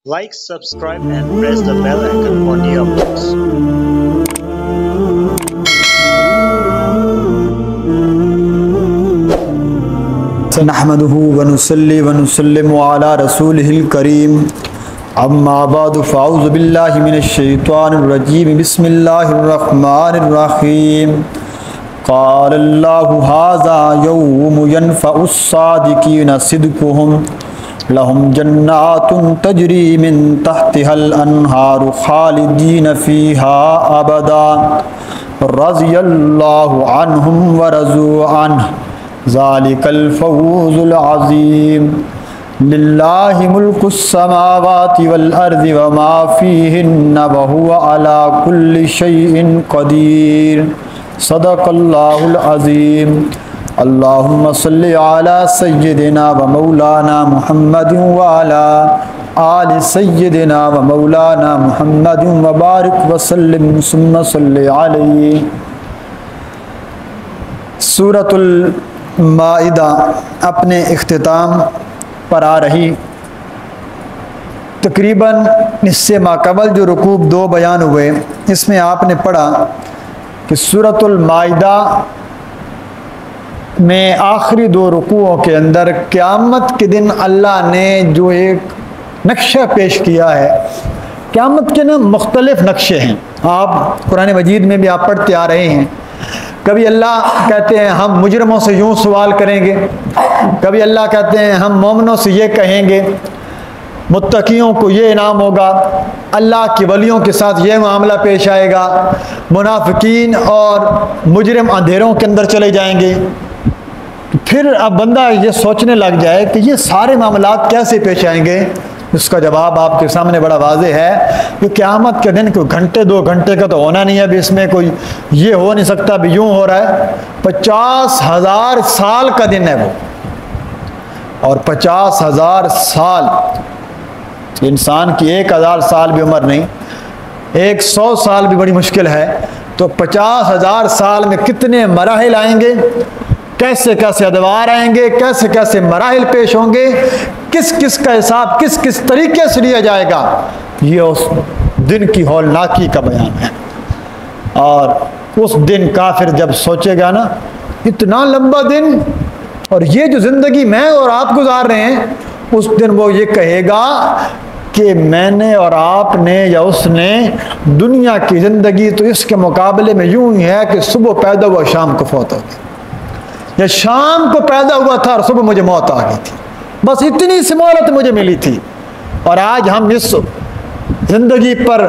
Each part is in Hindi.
Like, subscribe and press the bell icon for new uploads. नहमदुहु व नुसल्ली व नुसल्लिमु अला रसूलिहिल करीम अम्मा बाद फ़अऊज़ु बिल्लाहि मिनश शैतानिर रजीम बिस्मिल्लाहिर रहमानिर रहीम क़ालल्लाहु हाज़ा यौमु यनफ़उस सादिक़ीना सिद्क़ुहुम लहुम जन्नातुन तजरी मिन तहतिहल अन्हारु ख़ालिदीन फ़ीहा अबदा रज़ियल्लाहु अन्हुम व रज़ू अन्हु ज़ालिकल फ़ौज़ुल अज़ीम लिल्लाहि मुल्कुस समावाति वल अर्ज़ि व मा फ़ीहिन्ना व हुवा अला कुल्लि शैइन क़दीर सदक़ल्लाहुल अज़ीम। अल्लाहुम्मा सल्लि अला सय्यिदिना व मौलाना मुहम्मदिन व अला आलि सय्यिदिना व मौलाना मुहम्मदिन व बारिक व सल्लिम सुम्मा सल्लि अलैहि। सूरतुल माइदा अपने इख्तिताम पर आ रही। तकरीबन इससे माकबल जो रुकूब दो बयान हुए, इसमें आपने पढ़ा कि सूरतुल माइदा में आखिरी दो रुकूओं के अंदर क़यामत के दिन अल्लाह ने जो एक नक्शा पेश किया है, क़यामत के ना मुख्तलिफ नक्शे हैं। आप कुरान मजीद में भी आप पढ़ते आ रहे हैं। कभी अल्लाह कहते हैं हम मुजरमों से यूँ सवाल करेंगे, कभी अल्लाह कहते हैं हम मोमिनों से ये कहेंगे, मुत्तकियों को ये इनाम होगा, अल्लाह के वलियों के साथ ये मामला पेश आएगा, मुनाफिकीन और मुजरिम अंधेरों के अंदर चले जाएंगे। फिर अब बंदा ये सोचने लग जाए कि ये सारे मामलात कैसे पेश आएंगे। इसका जवाब आपके सामने बड़ा वाज़ेह है कि क़यामत के दिन कोई घंटे दो घंटे का तो होना नहीं है। अभी इसमें कोई ये हो नहीं सकता अभी यूँ हो रहा है। 50,000 साल का दिन है वो, और 50,000 साल, इंसान की 1,000 साल भी उम्र नहीं, 100 साल भी बड़ी मुश्किल है। तो 50,000 साल में कितने मराहिल आएंगे, कैसे कैसे अदवार आएंगे, कैसे कैसे मराहिल पेश होंगे, किस किस का हिसाब किस किस तरीके से लिया जाएगा, ये उस दिन की हौलनाकी का बयान है। और उस दिन काफिर जब सोचेगा ना, इतना लंबा दिन और ये जो ज़िंदगी मैं और आप गुजार रहे हैं, उस दिन वो ये कहेगा कि मैंने और आपने या उसने दुनिया की ज़िंदगी तो इसके मुकाबले में यूँ ही है कि सुबह पैदा हुआ शाम को फौत हो गई, या शाम को पैदा हुआ था और सुबह मुझे मौत आ गई थी। बस इतनी सी मोहलत मुझे मिली थी, और आज हम इस जिंदगी पर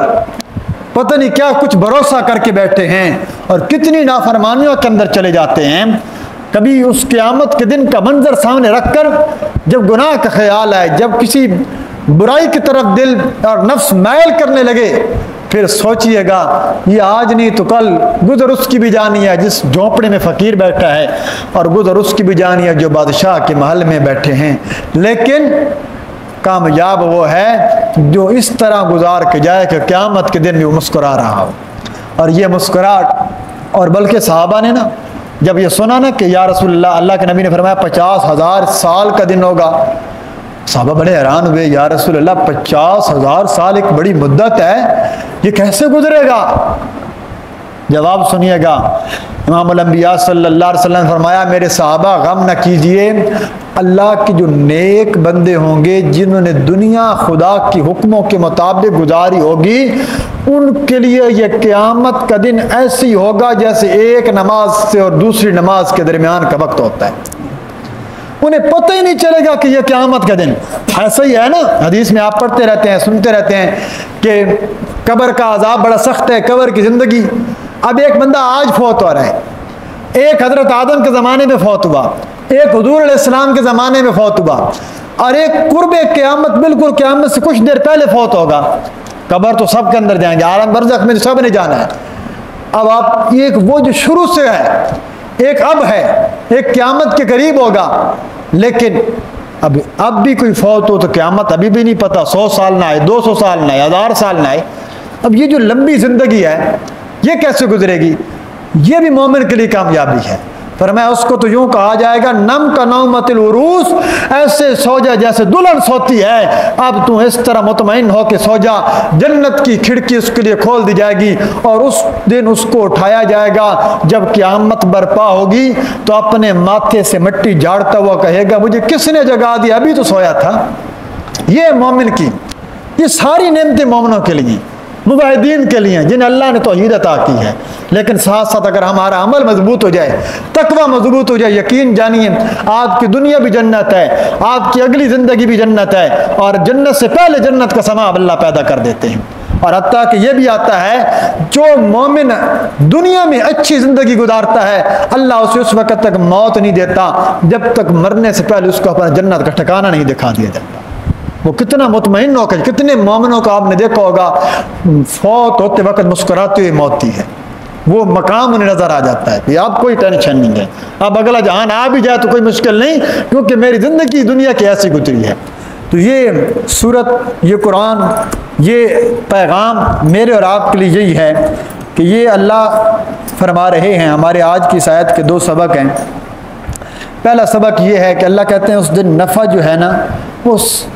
पता नहीं क्या कुछ भरोसा करके बैठे हैं और कितनी नाफरमानियों के अंदर चले जाते हैं। कभी उस क़यामत के दिन का मंजर सामने रखकर जब गुनाह का ख्याल आए, जब किसी बुराई की तरफ दिल और नफ्स मैल करने लगे, फिर सोचिएगा ये आज नहीं तो कल गुजर उसकी भी जानी है जिस झोंपड़े में फ़कीर बैठा है, और गुजर उसकी भी जानी है जो बादशाह के महल में बैठे हैं। लेकिन कामयाब वो है जो इस तरह गुजार के जाए कि क़यामत के दिन भी वो मुस्कुरा रहा हो। और ये मुस्कुराहट, और बल्कि सहाबा ने ना जब ये सुना ना कि या रसूलल्लाह, अल्लाह के नबी ने फरमाया 50,000 साल का दिन होगा, साहबा बड़े हैरान हुए, या रसूल अल्लाह 50,000 साल एक बड़ी मुद्दत है, ये कैसे गुजरेगा। जवाब सुनिएगा। इमामुल अंबिया सल्लल्लाहु अलैहि वसल्लम ने फरमाया, मेरे साहबा गम न कीजिए, अल्लाह के जो नेक बंदे होंगे जिन्होंने दुनिया खुदा के हुक्मों के मुताबिक गुजारी होगी, उनके लिए यह क़यामत का दिन ऐसी होगा जैसे एक नमाज से और दूसरी नमाज के दरमियान का वक्त होता है। उन्हें पता ही नहीं चलेगा कि यह क़यामत का दिन ऐसा ही है ना। हदीस में आप पढ़ते रहते हैं, सुनते रहते हैं कि कब्र का अजाब बड़ा सख्त है, कब्र की ज़िंदगी। अब एक बंदा आज फौत हो रहा है, एक हज़रत आदम के ज़माने में फौत हुआ, एक हुजूर अलैहिस्सलाम के ज़माने में फौत हुआ, और एक कुर्बे क़यामत बिल्कुल क़यामत से कुछ देर पहले फौत होगा। कब्र तो सब के अंदर जाएंगे, आलम बरज़ख में सब ने जाना है। अब आप एक वो जो शुरू से है, एक अब है, एक क़यामत के करीब होगा, लेकिन अब भी कोई फौत हो तो क़यामत अभी भी नहीं पता, 100 साल ना आए, 200 साल ना आए, 1000 साल ना आए। अब ये जो लंबी ज़िंदगी है ये कैसे गुजरेगी, ये भी मोमिन के लिए कामयाबी है। फरमाया उसको तो यूं कहा जाएगा नम का नौमतिल उरूस, ऐसे सो जा जैसे दुल्हन सोती है। अब तू इस तरह मुतमईन हो के सो जा, जन्नत की खिड़की उसके लिए खोल दी जाएगी और उस दिन उसको उठाया जाएगा। जब क़यामत बर्पा होगी तो अपने माथे से मिट्टी झाड़ता हुआ कहेगा मुझे किसने जगा दिया, अभी तो सोया था। ये मोमिन की, ये सारी नेमतें मोमिनों के लिए, मुजाहिदीन के लिए जिन्हें अल्लाह ने तौहीद अता की है। लेकिन साथ साथ अगर हमारा अमल मजबूत हो जाए, तकवा मजबूत हो जाए, यकीन जानिए आपकी दुनिया भी जन्नत है, आपकी अगली ज़िंदगी भी जन्नत है, और जन्नत से पहले जन्नत का समा अल्लाह पैदा कर देते हैं। और हत्ता कि यह भी आता है जो मोमिन दुनिया में अच्छी ज़िंदगी गुजारता है, अल्लाह उसे उस वक़्त तक मौत नहीं देता जब तक मरने से पहले उसको अपना जन्नत का ठिकाना नहीं दिखा दिया जाता। वो कितना मुतमईन होकर, कितने मोमिनों को आपने देखा होगा फौत होते वक्त मुस्कुराते हुए मौती है, वो मकाम उन्हें नजर आ जाता है कि अब कोई टेंशन नहीं है, अब अगला जहान आ भी जाए तो कोई मुश्किल नहीं, क्योंकि मेरी जिंदगी दुनिया की ऐसी गुजरी है। तो ये सूरत, ये कुरान, ये पैगाम मेरे और आपके लिए यही है कि ये अल्लाह फरमा रहे हैं। हमारे आज की आयत के दो सबक हैं। पहला सबक ये है कि अल्लाह कहते हैं उस दिन नफ़ा जो है ना, उस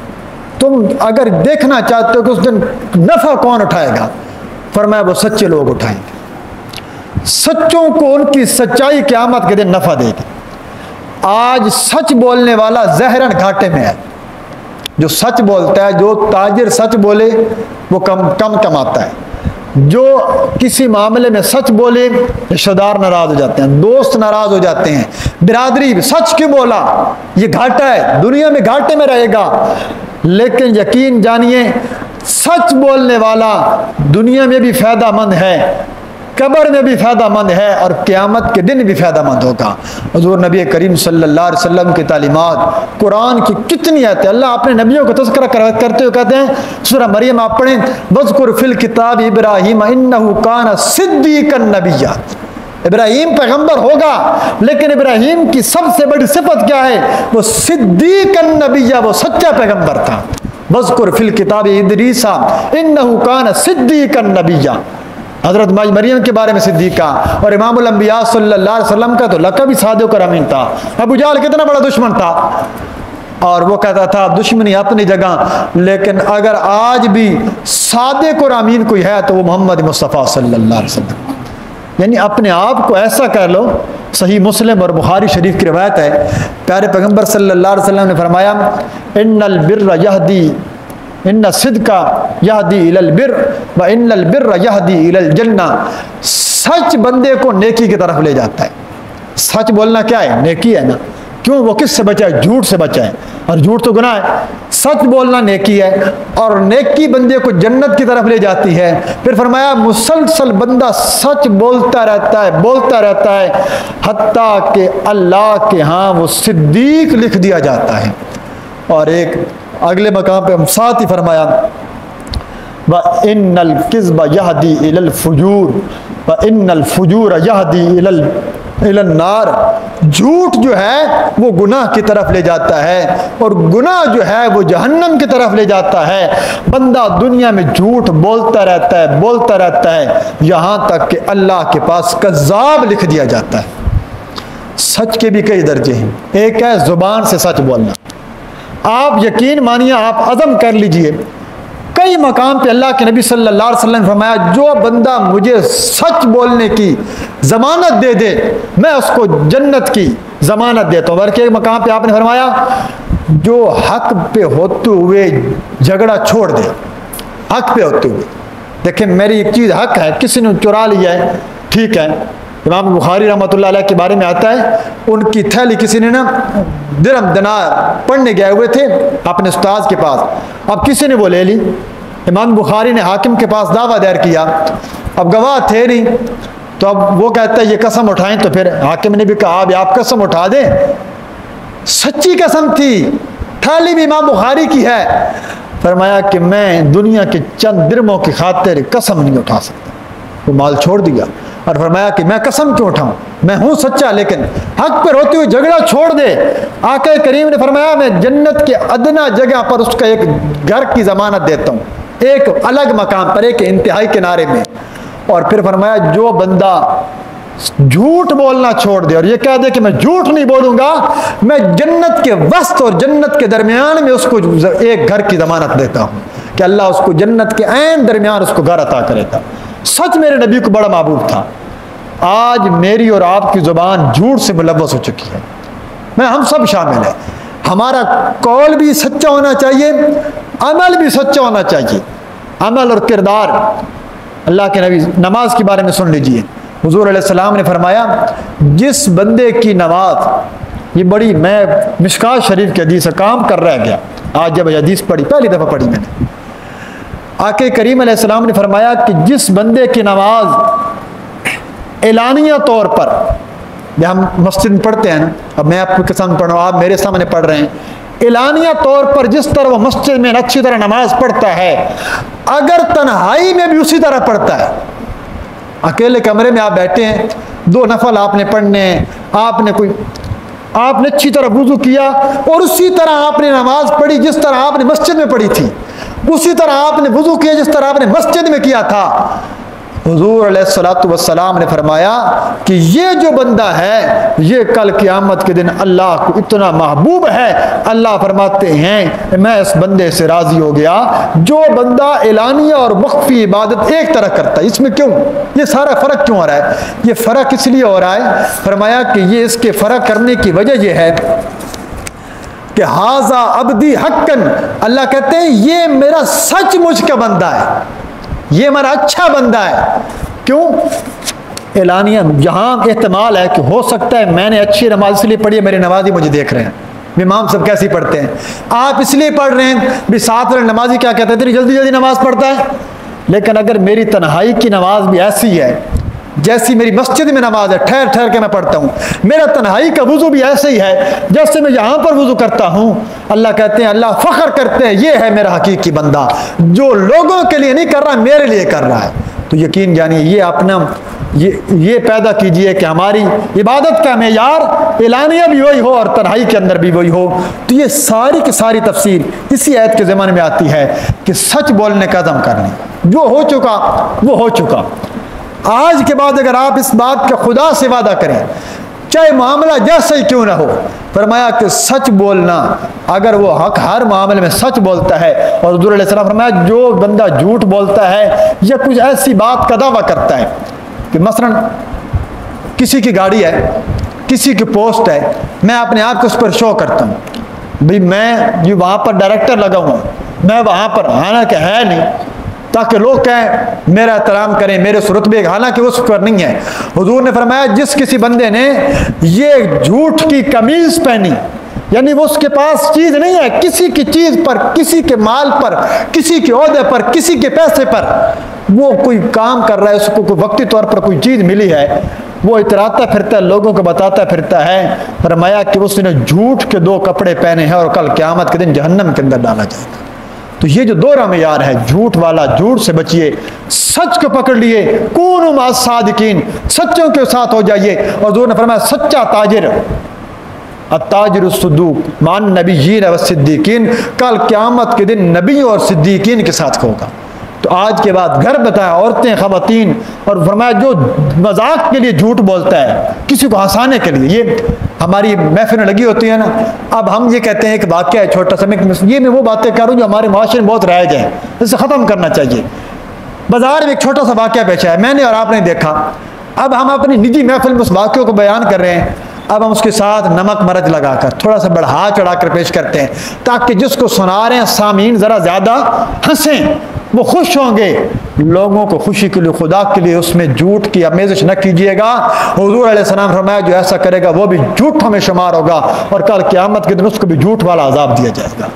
तुम अगर देखना चाहते हो कि उस दिन नफ़ा कौन उठाएगा, फरमाया वो सच्चे लोग उठाएंगे। सच्चों को उनकी सच्चाई क़यामत के दिन नफ़ा देगी। आज सच बोलने वाला ज़हरन घाटे में है। जो सच बोलता है, जो ताजिर सच बोले वो कम कमाता है। जो किसी मामले में सच बोले रिश्तेदार नाराज हो जाते हैं, दोस्त नाराज हो जाते हैं, बिरादरी सच क्यों बोला, ये घाटा है, दुनिया में घाटे में रहेगा। लेकिन यकीन जानिए सच बोलने वाला दुनिया में भी फ़ायदामंद है, कब्र में भी फ़ायदामंद है और क़यामत के दिन भी फ़ायदामंद होगा। हुज़ूर नबी करीम सल्लल्लाहु अलैहि वसल्लम की तालीमात, कुरान की कितनी आयतें, अल्लाह अपने नबियों का तज़किरा करते हुए कहते हैं, सूरह मरियम आप पढ़ें, वज़कुर फ़िल किताब इब्राहीम इन्नहु कान सिद्दीक़न नबिय्या। इब्राहीम पैगंबर होगा, लेकिन इब्राहीम की सबसे बड़ी सिफत क्या है, वो सिद्दीक़न नबिय्या, वो सच्चा पैगंबर था। वज़कुर फ़िल किताब इदरीसा इन्नहु कान सिद्दीक़न नबिय्या। हज़रत मरियम के बारे में सिद्दीक़ा, और इमामुल अंबिया सल्लल्लाहु अलैहि वसल्लम का तो लक़ब भी सादिक़ और अमीन था। अबू जहल कितना बड़ा दुश्मन था, और वो कहता था दुश्मनी अपनी जगह, लेकिन अगर आज भी सादिक़ और अमीन कोई है तो वो मोहम्मद मुस्तफ़ा सल्लल्लाहु अलैहि वसल्लम। यानी अपने आप को ऐसा कह लो। सही मुस्लिम और बुखारी शरीफ की रिवायत है, प्यारे पैगंबर सल्लल्लाहु अलैहि वसल्लम ने फरमाया, इन्नल बिर्र यहदी इन्ना सिद्का यहदी इलल बिर्र व इन्नल बिर्र यहदी इलल जन्ना। सच बंदे को नेकी की तरफ ले जाता है। सच बोलना क्या है, नेकी है ना। क्यों, वो किससे बचाए, झूठ से बचाए, और झूठ तो गुनाह है। सच बोलना नेकी है, और नेकी बंदे को जन्नत की तरफ ले जाती है। फिर फरमाया मुसलसल बंदा सच बोलता रहता है हत्ता कि अल्लाह के यहाँ वो सिद्दीक लिख दिया जाता है। और एक अगले मकाम पे साथ ही फरमाया व इन्नल किज़्ब यहदी इलल फुजूर व इन्नल फुजूर यहदी इलल नार। झूठ जो है वो गुनाह की तरफ ले जाता है, और गुनाह जो है वो जहन्नम की तरफ ले जाता है। बंदा दुनिया में झूठ बोलता रहता है यहाँ तक कि अल्लाह के पास कज़्ज़ाब लिख दिया जाता है। सच के भी कई दर्जे हैं। एक है ज़ुबान से सच बोलना। आप यकीन मानिए, आप अज़म कर लीजिए, कई मकाम पे अल्लाह के नबी सल्लल्लाहु अलैहि वसल्लम ने फरमाया, जो बंदा मुझे सच बोलने की ज़मानत दे दे मैं उसको जन्नत की ज़मानत देता हूँ। बल्कि एक मकाम पे आपने फरमाया, जो हक पे होते हुए झगड़ा छोड़ दे, हक पे होते हुए। देखिए मेरी एक चीज़ हक है, किसी ने चुरा लिया है, ठीक है, इमाम बुखारी रहमतुल्लाह अलैह के बारे में आता है, उनकी थैली किसी ने ना दिरहम दिनार पढ़ने गए हुए थे अपने उस्ताद के पास, अब किसी ने वो ले ली। इमाम बुखारी ने हाकिम के पास दावा दायर किया, अब गवाह थे नहीं, तो अब वो कहता है ये कसम उठाएं। तो फिर हाकिम ने भी कहा अब आप कसम उठा दें। सच्ची कसम थी, थैली भी इमाम बुखारी की है। फरमाया कि मैं दुनिया के चंद दिरहमों की खातिर कसम नहीं उठा सकता। वो माल छोड़ दिया और फरमाया कि मैं कसम क्यों उठाऊं, मैं हूं सच्चा, लेकिन हक पर होते हुए झगड़ा छोड़ दे। आका करीम ने फरमाया मैं जन्नत के अदना जगह पर उसका एक घर की जमानत देता हूं, एक अलग मकाम पर, एक इंतहाई किनारे में। और फिर फरमाया जो बंदा झूठ बोलना छोड़ दे और ये कह दे कि मैं झूठ नहीं बोलूंगा, मैं जन्नत के वस्त और जन्नत के दरमियान में उसको एक घर की जमानत देता हूं कि अल्लाह उसको जन्नत के ऐन दरमियान उसको घर अता करेगा। सच मेरे नबी को बड़ा महबूब था। आज मेरी और आपकी जुबान झूठ से मुलव्वस हो चुकी है, मैं हम सब शामिल है। हमारा कौल भी सच्चा होना चाहिए, अमल भी सच्चा होना चाहिए। अमल और किरदार, अल्लाह के नबी नमाज के बारे में सुन लीजिए। हुजूर अलैहिस्सलाम ने फरमाया, जिस बंदे की नमाज, ये बड़ी, मैं मिशकात शरीफ की हदीस से काम कर रह गया, आज जब हदीस पढ़ी, पहली दफ़ा पढ़ी मैंने, आके करीम अलैहिस्सलाम ने फरमाया कि जिस बंदे की नमाज एलानिया तौर पर, हम मस्जिद में पढ़ते हैं ना, अब मैं आपके सामने पढ़ रहा हूँ, आप मेरे सामने पढ़ रहे हैं, एलानिया तौर पर जिस तरह वो मस्जिद में अच्छी तरह नमाज पढ़ता है, अगर तन्हाई में भी उसी तरह पढ़ता है, अकेले कमरे में आप बैठे हैं, 2 नफल आपने पढ़ने हैं, आपने अच्छी तरह वुज़ू किया और उसी तरह आपने नमाज पढ़ी जिस तरह आपने मस्जिद में पढ़ी थी, उसी तरह आपने वुज़ू किया जिस तरह आपने मस्जिद में किया था। हुजूर अलैहिस्सलातु वस्सलाम ने फरमाया कि ये जो बंदा है, ये कल क़यामत के दिन अल्लाह को इतना महबूब है, अल्लाह फरमाते हैं मैं इस बंदे से राज़ी हो गया जो बंदा एलानिया और मख्फी इबादत एक तरह करता है। इसमें क्यों ये सारा फ़र्क क्यों हो रहा है? ये फ़र्क इसलिए हो रहा है, फरमाया कि ये इसके फ़र्क करने की वजह यह है कि हाजा अब्दी हक्कन, अल्लाह कहते हैं ये मेरा सचमुच का बंदा है, ये हमारा अच्छा बंदा है। क्यों? एलानिया यहाँ एहतमाल है कि हो सकता है मैंने अच्छी नमाज इसलिए पढ़ी है, मेरे नमाजी मुझे देख रहे हैं, इमाम सब कैसी पढ़ते हैं, आप इसलिए पढ़ रहे हैं भी साथ वाले नमाजी क्या कहते हैं, जल्दी जल्दी नमाज पढ़ता है। लेकिन अगर मेरी तन्हाई की नमाज भी ऐसी है जैसी मेरी मस्जिद में नमाज है, ठहर ठहर के मैं पढ़ता हूँ, मेरा तन्हाई का वुज़ू भी ऐसे ही है जैसे मैं यहाँ पर वुज़ू करता हूँ, अल्लाह कहते हैं, अल्लाह फ़ख्र करते हैं, ये है मेरा हकीकी बंदा जो लोगों के लिए नहीं कर रहा, मेरे लिए कर रहा है। तो यकीन जानिए ये अपना ये पैदा कीजिए कि हमारी इबादत का मेयार एलानिया भी वही हो और तन्हाई के अंदर भी वही हो। तो ये सारी की सारी तफसीर इसी आयत के ज़माने में आती है कि सच बोलने का अज़म करने, जो हो चुका वो हो चुका। आज के बाद अगर आप इस बात का खुदा से वादा करें, चाहे मामला जैसा ही क्यों ना हो, फरमाया कि सच बोलना, अगर वो हक हर मामले में सच बोलता है, और हुज़ूर अलैहिस्सलाम फरमाया जो बंदा झूठ बोलता है या कुछ ऐसी बात का दावा करता है कि मसलन किसी की गाड़ी है, किसी की पोस्ट है, मैं अपने आप को उस पर शो करता हूँ, भाई मैं ये वहाँ पर डायरेक्टर लगा हूँ, मैं वहाँ पर, हालांकि है नहीं, ताकि लोग कहें मेरा एहतराम करें, मेरे रुतबे, हालांकि उस पर नहीं है। हुजूर ने फरमाया जिस किसी बंदे ने ये झूठ की कमीज पहनी, यानी वो उसके पास चीज नहीं है, किसी की चीज पर, किसी के माल पर, किसी के ओहदे पर, किसी के पैसे पर वो कोई काम कर रहा है, उसको कोई वक्ती तौर पर कोई चीज मिली है, वो इतराता फिरता है, लोगों को बताता फिरता है, फरमाया कि उसने झूठ के 2 कपड़े पहने हैं और कल क़यामत के दिन जहन्नम के अंदर डाला जाएगा। तो ये जो दोहरा मेयार है झूठ वाला, झूठ से बचिए, सच को पकड़ लिए, कूनू मास सादिकीन, सच्चों के साथ हो जाइए। और हुजूर ने फरमाया सच्चा ताजिर अत्ताजिर सदूक मान नबीयीन व सिद्दीकीन, कल क़यामत के दिन नबी और सिद्दीकीन के साथ होगा। तो आज के बाद घर बताया, औरतें, ख़वातीन, और फरमाया जो मजाक के लिए झूठ बोलता है, किसी को हंसाने के लिए, ये हमारी महफिल लगी होती है ना, अब हम ये कहते हैं कि वाक़या है छोटा सा, मैं वो बातें करूँ जो हमारे माशरे में बहुत राइज है, इसे ख़त्म करना चाहिए। बाजार में एक छोटा सा वाक़या पेश है, मैंने और आपने देखा, अब हम अपनी निजी महफिल में उस वाक़े को बयान कर रहे हैं, अब हम उसके साथ नमक मरच लगाकर थोड़ा सा बढ़ा चढ़ाकर पेश करते हैं ताकि जिसको सुना रहे हैं सामीन ज़रा ज़्यादा हंसें, वो खुश होंगे। लोगों को खुशी के लिए, खुदा के लिए उसमें झूठ की आमेज़श न कीजिएगा। हुजूर अलैहिस्सलाम फरमाया जो ऐसा करेगा वो भी झूठों में शुमार होगा और कल क़यामत के दिन उसको भी झूठ वाला अज़ाब दिया जाएगा।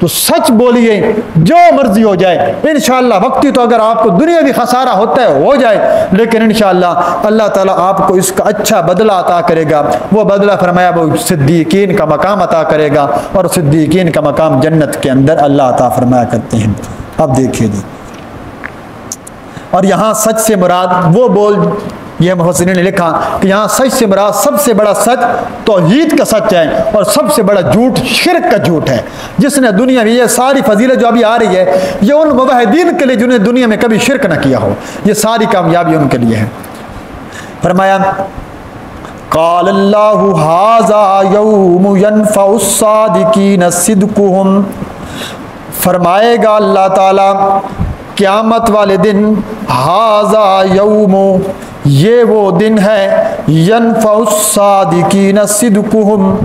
तो सच बोलिए, जो मर्जी हो जाए, इंशाअल्लाह वक्ती तो अगर आपको दुनिया भी खसारा होता है हो जाए, लेकिन इंशाअल्लाह अल्लाह ताला आपको इसका अच्छा बदला अता करेगा। वो बदला फरमाया वो सिद्दीकीन का मकाम अता करेगा, और सिद्दीकीन का मकाम जन्नत के अंदर अल्लाह अता फरमाया करते हैं। अब देखिए जी, और यहाँ सच से मुराद वो बोल, ये मुफस्सिरीन ने लिखा कि यहाँ सच से मुराद सबसे बड़ा सच तौहीद का सच है, और सबसे बड़ा झूठ शिरक का झूठ है। जिसने दुनिया में ये सारी फजीलत जो अभी आ रही है, ये उन मुवहिदीन के लिए जिन्होंने दुनिया में कभी शिरक न किया हो, ये सारी कामयाबी उनके लिए है। फरमाया क़ाल अल्लाहु हाज़ा यौमु यनफ़उस्सादिकीन सिद्क़ुहुम, फरमाएगा अल्लाह ताला क़यामत वाले दिन, हाज़ा यौमु, ये वो दिन है, यनफ़उस्सादिकीन सिद्क़ुहुम,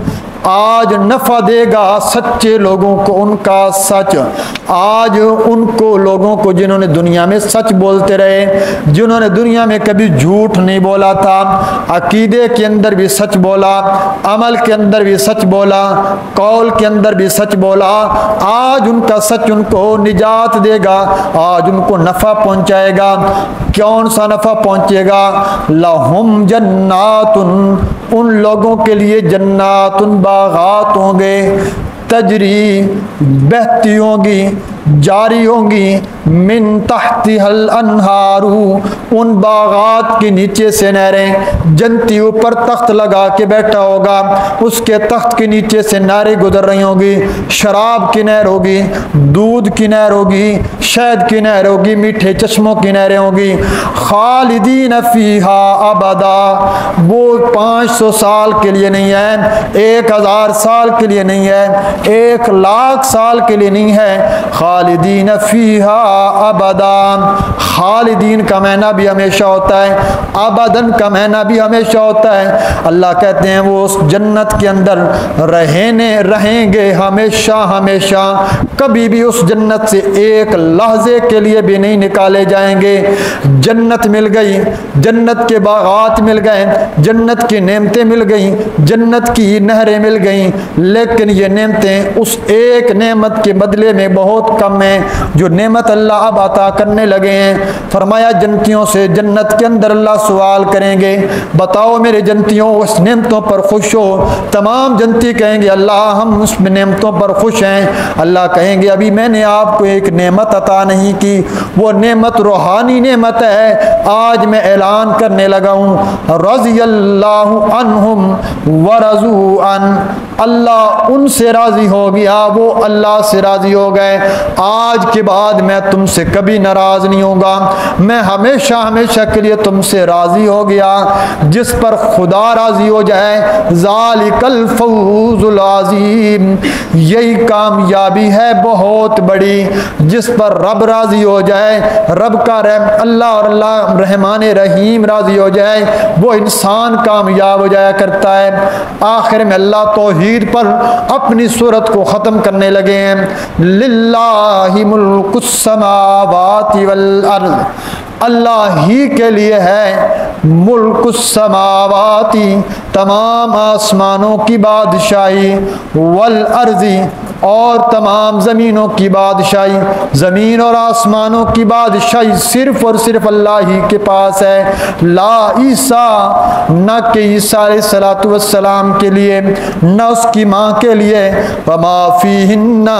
आज नफ़ा देगा सच्चे लोगों को उनका सच। आज उनको लोगों को जिन्होंने दुनिया में सच बोलते रहे, जिन्होंने दुनिया में कभी झूठ नहीं बोला था, अकीदे के अंदर भी सच बोला, अमल के अंदर भी सच बोला, कौल के अंदर भी सच बोला, आज उनका सच उनको निजात देगा, आज उनको नफ़ा पहुँचाएगा। कौन सा नफ़ा पहुँचेगा? लहुम जन्नातुन, उन लोगों के लिए जन्नातुन, बागात होंगे, तजरी, बहती होंगी, जारी होंगी, मिन तहतिहल अनहारू, उन बागात के नीचे से नहरें। जनती ऊपर तख्त लगा के बैठा होगा, उसके तख्त के नीचे से नहरें गुजर रही होगी, शराब की नहर होगी, दूध की नहर होगी, शहद की नहर होगी, मीठे चश्मों की नहरें होगी। खालिदीन फीहा अबदा, वो 500 साल के लिए नहीं है, 1000 साल के लिए नहीं है, 1,00,000 साल के लिए नहीं है। खालिदीन फीहा अबदा, खालिदीन का माना भी हमेशा होता है, अबदन का माना भी हमेशा होता है। अल्लाह कहते हैं वो उस जन्नत के अंदर रहेंगे हमेशा हमेशा, कभी भी उस जन्नत से एक लहजे के लिए भी नहीं निकाले जाएंगे। जन्नत मिल गई, जन्नत के बागात मिल गए, जन्नत की नेमतें मिल गई, जन्नत की नहरें मिल गई, लेकिन ये नेमतें उस एक नेमत के बदले में बहुत कम है जो नेमत अल्लाह अब अता करने लगे हैं। फरमाया जन्नतियों से जन्नत के अंदर अल्लाह सवाल करेंगे, बताओ मेरे जन्नतियों उस नेमतों पर खुश हो? तमाम जन्नती कहेंगे अल्लाह हम उस नेमतों पर खुश हैं। अल्लाह कहेंगे अभी मैंने आपको एक नेमत अता नहीं की, वो नेमत रूहानी नेमत है, आज मैं ऐलान करने लगा हूँ। रज़ियल्लाहु अन्हुम व रज़ू अन, अल्लाह उनसे राजी हो गया, वो अल्लाह से राजी हो गए। आज के बाद मैं तुमसे कभी नाराज नहीं होगा, मैं हमेशा हमेशा के लिए तुमसे राजी हो गया। जिस पर खुदा राजी हो जाए, ज़ालिकल फौज़ुल अज़ीम, यही कामयाबी है बहुत बड़ी। जिस पर रब राजी हो जाए, रब का अल्लाह और अल्लाह रहमान रहीम राजी हो जाए, वो इंसान कामयाब हो जाया करता है। आखिर में अल्लाह तौहीद पर अपनी सूरत को ख़त्म करने लगे हैं। लिल्लाहि मुल्कुस समावाति वल अर्ज़, अल्लाह ही के लिए है मुल्कुस समावाति, तमाम आसमानों की बादशाही, वल अर्ज़ी, और तमाम ज़मीनों की बादशाही, ज़मीन और आसमानों की बादशाही सिर्फ़ और सिर्फ अल्लाह ही के पास है। ला ईसा, न कि ईसा अलैहिस्सलातु वस्सलाम के लिए, न उसकी माँ के लिए, वमा फ़ीहिन्ना,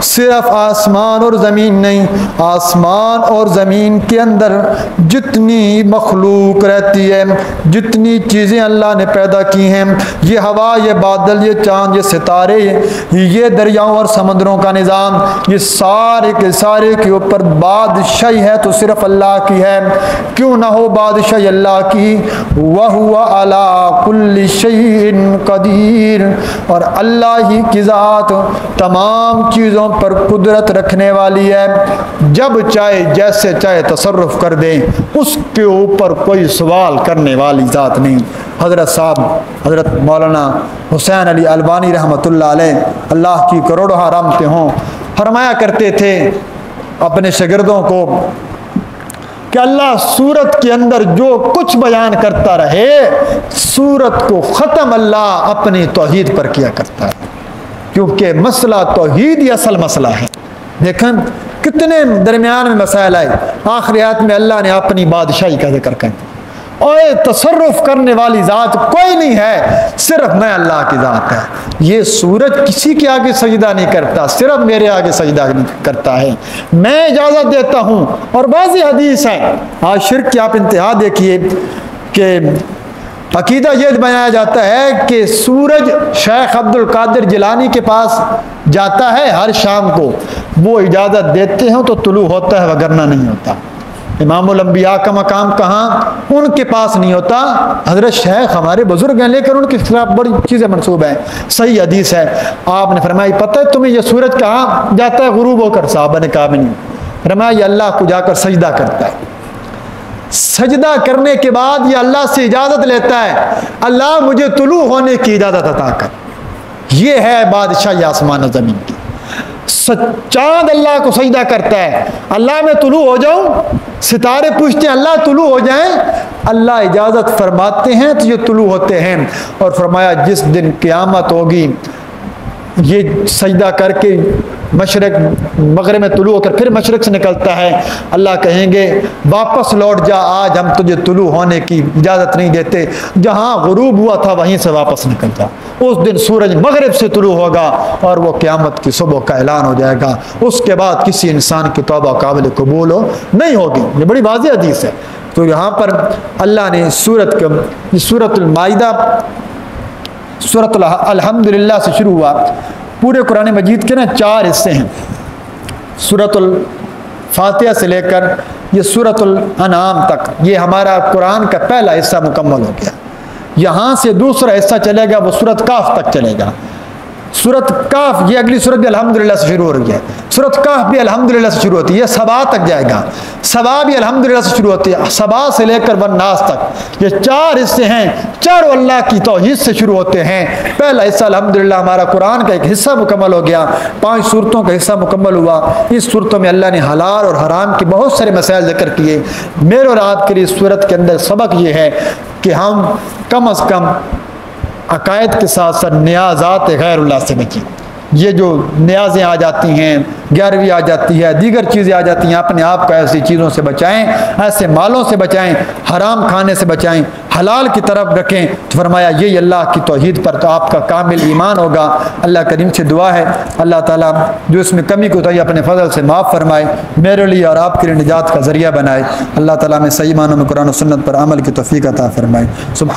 सिर्फ आसमान और ज़मीन नहीं, आसमान और ज़मीन के अंदर जितनी मखलूक रहती है, जितनी चीज़ें अल्लाह ने पैदा की हैं, ये हवा, ये बादल, ये चाँद, ये सितारे, ये दरियाओं और समुद्रों का निज़ाम, ये सारे के सारे के ऊपर बादशाही है तो सिर्फ अल्लाह की है। क्यों ना हो बादशाही अल्लाह की? वहुवा अला कुल्लि शैइन कदीर, और अल्लाह ही की ज़ात तमाम चीज़ों पर कुदरत रखने वाली है। जब चाहे जैसे चाहे तसर्रुफ़ कर दे, उसके ऊपर कोई सवाल करने वाली ज़ात नहीं। हज़रत साहब हज़रत मौलाना हुसैन अली अलबानी रहमतुल्लाह अलैह, अल्लाह की करोड़ों रहमतें हों, फरमाया करते थे अपने शागिर्दों को कि अल्लाह सूरत के अंदर जो कुछ बयान करता रहे, सूरत को ख़त्म अल्लाह अपनी तौहीद पर किया करता है, क्योंकि मसला तौहीद ही असल मसला है। देखें कितने दरमियान में मसाइल आए, आखिरी आयत में अल्लाह ने अपनी बादशाही का जिक्र कर, और तसर्रुफ़ करने वाली ज़ात कोई नहीं है, सिर्फ मैं अल्लाह की ज़ात है। ये सूरज किसी के आगे सजदा नहीं करता, सिर्फ मेरे आगे सजदा नहीं करता है, मैं इजाज़त देता हूँ। और बाज़ी हदीस है, आज शिर्क की आप इंतहा देखिए कि अकीदा ये बनाया जाता है कि सूरज शेख अब्दुल कादिर जिलानी के पास जाता है हर शाम को, वो इजाज़त देते हैं तो तुलू होता है, वगरना नहीं होता। इमामुल अंबिया का मकाम कहाँ? उनके पास नहीं होता। हजरत शेख हमारे बुजुर्ग हैं, लेकर उनके खिलाफ बड़ी चीज़ें मनसूब हैं। सही हदीस है, आपने फरमाई पता है तुम्हें ये सूरज कहाँ जाता है गुरूब होकर? साहबा ने कहा भी नहीं। फरमाया ये अल्लाह को जाकर सजदा करता है, सजदा करने के बाद ये अल्लाह से इजाज़त लेता है, अल्लाह मुझे तुलू होने की इजाज़त अता कर। ये है बादशाही आसमान और ज़मीन की। चाँद अल्लाह को सजदा करता है, अल्लाह मैं तुलू हो जाऊं। सितारे पूछते हैं अल्लाह तुलू हो जाएं, अल्लाह इजाज़त फरमाते हैं तो ये तुलू होते हैं। और फरमाया जिस दिन क़यामत होगी ये सजदा करके मशरक मगरिब में तुलू होकर फिर मशरक से निकलता है, अल्लाह कहेंगे वापस लौट जा, आज हम तुझे तुलू होने की इजाज़त नहीं देते, जहाँ गुरूब हुआ था वहीं से वापस निकल जा। उस दिन सूरज मगरिब से तुलू होगा और वो क़यामत की सुबह का ऐलान हो जाएगा। उसके बाद किसी इंसान की तौबा काबिल कबूल नहीं होगी। ये बड़ी वाज़ेह हदीस है। तो यहाँ पर अल्लाह ने सूरतुल माइदा सूरतुल अल्हम्दुलिल्लाह से शुरू हुआ। पूरे कुरान मजीद के ना 4 हिस्से हैं। सूरतुल फातिहा से लेकर ये सूरतुल अनाम तक, ये हमारा कुरान का पहला हिस्सा मुकम्मल हो गया। यहाँ से दूसरा हिस्सा चलेगा, वो सूरत काफ तक चलेगा। सूरत काफ, ये अगली सूरत भी अल्हम्दुलिल्लाह से शुरू हो रही है। सूरत काफ भी अल्हम्दुलिल्लाह से शुरू होती है। ये सबा तक जाएगा, सबा भी अल्हम्दुलिल्लाह से शुरू होती है। सबा से लेकर वन्नास तक ये 4 हिस्से हैं। चारों अल्लाह की तौहीद से शुरू होते हैं। पहला हिस्सा अल्हम्दुलिल्लाह हमारा कुरान का एक हिस्सा मुकम्मल हो गया। 5 सूरतों का हिस्सा मुकम्मल हुआ। इस सूरतों में अल्लाह ने हलाल और हराम के बहुत सारे मसाइल जिक्र किए। मेरे और आपके लिए इस सूरत के अंदर सबक ये है कि हम कम अज़ कम अकायद के साथ साथ न्याज़ात गैरुल्लाह से बचें। ये जो न्याज़ें आ जाती हैं, ग्यारहवीं आ जाती है, दीगर चीज़ें आ जाती हैं, अपने आप को ऐसी चीज़ों से बचाएं, ऐसे मालों से बचाएं, हराम खाने से बचाएं, हलाल की तरफ रखें। तो फरमाया ये अल्लाह की तौहीद पर तो आपका कामिल ईमान होगा। अल्लाह करीम से दुआ है अल्लाह ताला जो इसमें कमी को ताई अपने फजल से माफ़ फरमाए, मेरे लिए और आपके लिए निजात का ज़रिया बनाए। अल्लाह ताला में सही मानों में कुरान और सुन्नत पर अमल की तौफीक अता फरमाए। सुभान